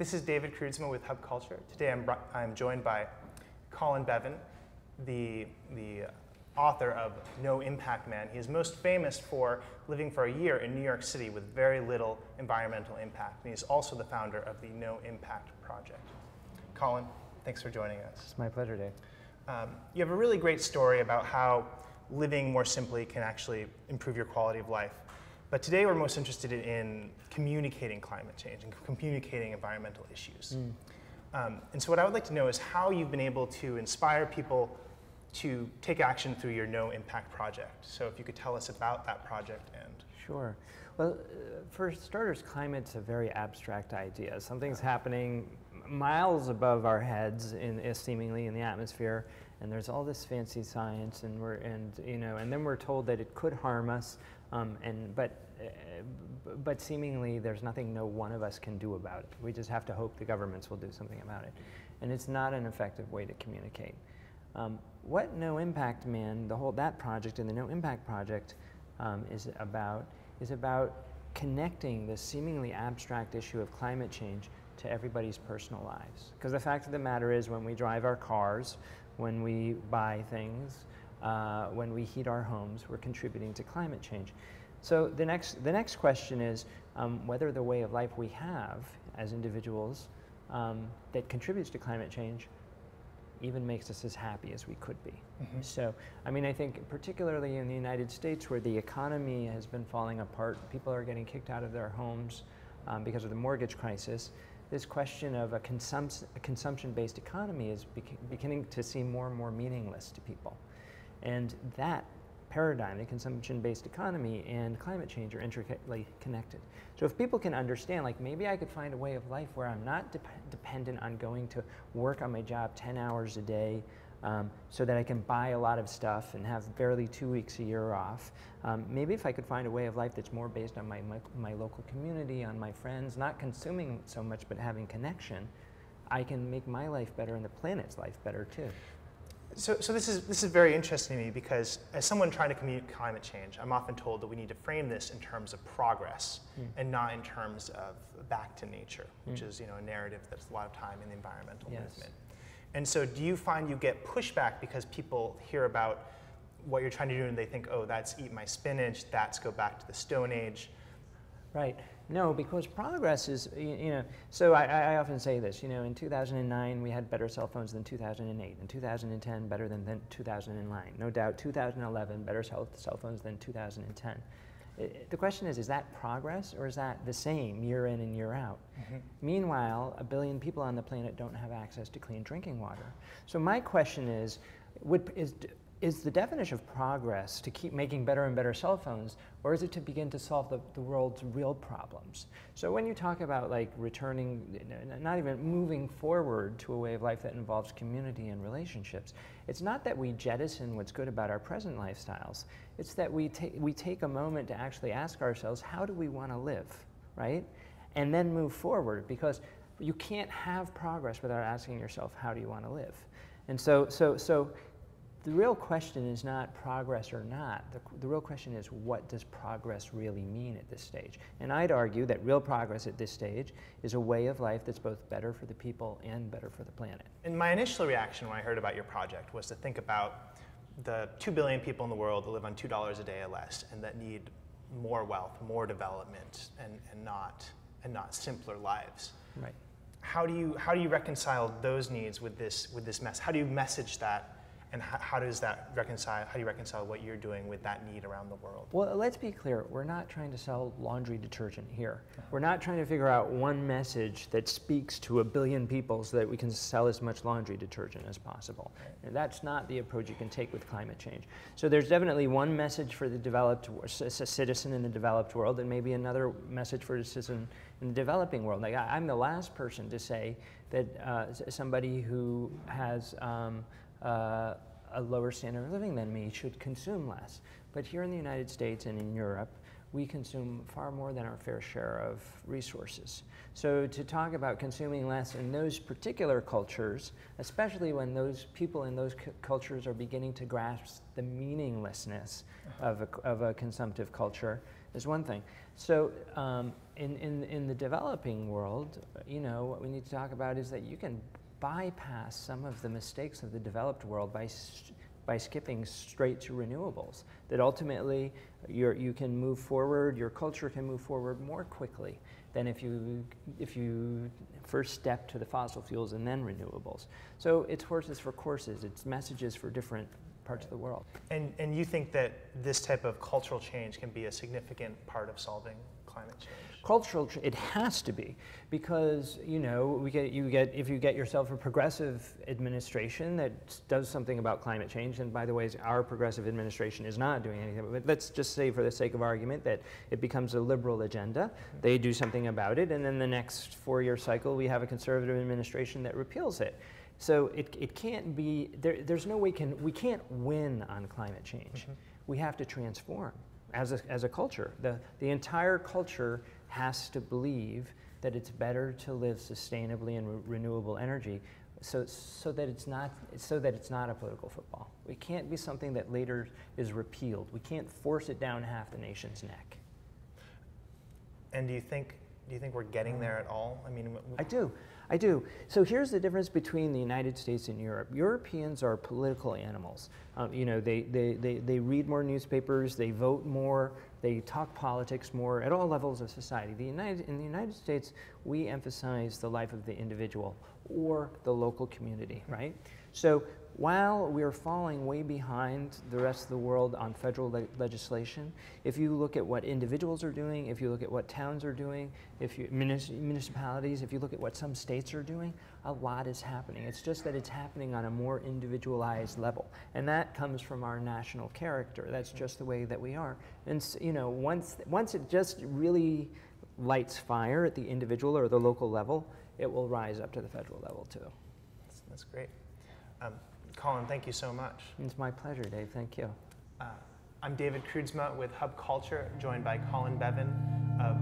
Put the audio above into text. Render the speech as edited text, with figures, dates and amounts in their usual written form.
This is David Kroodsma with Hub Culture. Today I'm joined by Colin Beavan, the author of No Impact Man. He is most famous for living for a year in New York City with very little environmental impact. And he's also the founder of the No Impact Project. Colin, thanks for joining us. It's my pleasure, Dave. You have a really great story about how living more simply can actually improve your quality of life. But today we're most interested in communicating climate change and communicating environmental issues. And so what I would like to know is how you've been able to inspire people to take action through your No Impact Project. So if you could tell us about that project and... Sure. Well, for starters, climate's a very abstract idea. Something's happening miles above our heads, seemingly in the atmosphere, and there's all this fancy science, and then we're told that it could harm us, but seemingly there's nothing no one of us can do about it. We just have to hope the governments will do something about it, and it's not an effective way to communicate. What No Impact Man, that project and the No Impact Project is about connecting the seemingly abstract issue of climate change to everybody's personal lives. Because the fact of the matter is, when we drive our cars, when we buy things, when we heat our homes, we're contributing to climate change. So the next question is whether the way of life we have as individuals that contributes to climate change even makes us as happy as we could be. So, I mean, I think particularly in the United States, where the economy has been falling apart, people are getting kicked out of their homes because of the mortgage crisis, this question of a consumption-based economy is beginning to seem more and more meaningless to people. And that paradigm, the consumption-based economy and climate change, are intricately connected. So if people can understand, like, maybe I could find a way of life where I'm not dependent on going to work on my job 10 hours a day so that I can buy a lot of stuff and have barely 2 weeks a year off. Maybe if I could find a way of life that's more based on my local community, on my friends, not consuming so much but having connection, I can make my life better and the planet's life better too. So this is very interesting to me, because as someone trying to communicate climate change, I'm often told that we need to frame this in terms of progress and not in terms of back to nature, which is, a narrative that's a lot of time in the environmental movement. And so do you find you get pushback because people hear about what you're trying to do and they think, oh, that's eat my spinach, that's go back to the Stone Age? Right. No, because progress is, so I often say this, in 2009 we had better cell phones than 2008, in 2010 better than 2009. No doubt 2011 better cell phones than 2010. The question is that progress, or is that the same year in and year out? Meanwhile, 1 billion people on the planet don't have access to clean drinking water. So my question is the definition of progress to keep making better and better cell phones, or is it to begin to solve the world's real problems? So when you talk about like returning, not even moving forward to a way of life that involves community and relationships, it's not that we jettison what's good about our present lifestyles. It's that we take a moment to actually ask ourselves, how do we want to live, right? And then move forward, because you can't have progress without asking yourself, how do you want to live? And so the real question is not progress or not. The real question is, what does progress really mean at this stage? And I'd argue that real progress at this stage is a way of life that's both better for the people and better for the planet. And my initial reaction when I heard about your project was to think about the 2 billion people in the world that live on $2 a day or less and that need more wealth, more development, and not simpler lives. Right. How do you reconcile those needs with this mess? How do you message that? And how do you reconcile what you're doing with that need around the world? Well, let's be clear. We're not trying to sell laundry detergent here. We're not trying to figure out one message that speaks to 1 billion people so that we can sell as much laundry detergent as possible. And that's not the approach you can take with climate change. So there's definitely one message for a citizen in the developed world, and maybe another message for a citizen in the developing world. Like, I'm the last person to say that somebody who has a lower standard of living than me should consume less. But here in the United States and in Europe, we consume far more than our fair share of resources. So to talk about consuming less in those particular cultures, especially when those people in those cultures are beginning to grasp the meaninglessness of a consumptive culture, is one thing. So in the developing world, you know, what we need to talk about is that you can bypass some of the mistakes of the developed world by skipping straight to renewables. That ultimately you can move forward, your culture can move forward more quickly than if you first step to the fossil fuels and then renewables. So it's horses for courses, it's messages for different parts of the world. And you think that this type of cultural change can be a significant part of solving climate change? Cultural, it has to be, because you know if you get yourself a progressive administration that does something about climate change, and by the way, our progressive administration is not doing anything. But let's just say, for the sake of argument, that it becomes a liberal agenda. They do something about it, and then the next 4-year cycle, we have a conservative administration that repeals it. So it can't be. There's no way we can't win on climate change. We have to transform as a culture. The entire culture has to believe that it's better to live sustainably in renewable energy, so that it's not a political football. It can't be something that later is repealed. We can't force it down half the nation's neck. And do you think we're getting there at all? I mean, I do. So here's the difference between the United States and Europe. Europeans are political animals. You know, they read more newspapers, they vote more, they talk politics more at all levels of society. In the United States, we emphasize the life of the individual or the local community, right? So while we're falling way behind the rest of the world on federal legislation, if you look at what individuals are doing, if you look at what towns are doing, municipalities, if you look at what some states are doing, a lot is happening. It's just that it's happening on a more individualized level. And that comes from our national character. That's just the way that we are. And you know, once it just really lights fire at the individual or the local level, it will rise up to the federal level too. That's great. Colin, thank you so much. It's my pleasure, Dave. Thank you. I'm David Kroodsma with Hub Culture, joined by Colin Beavan of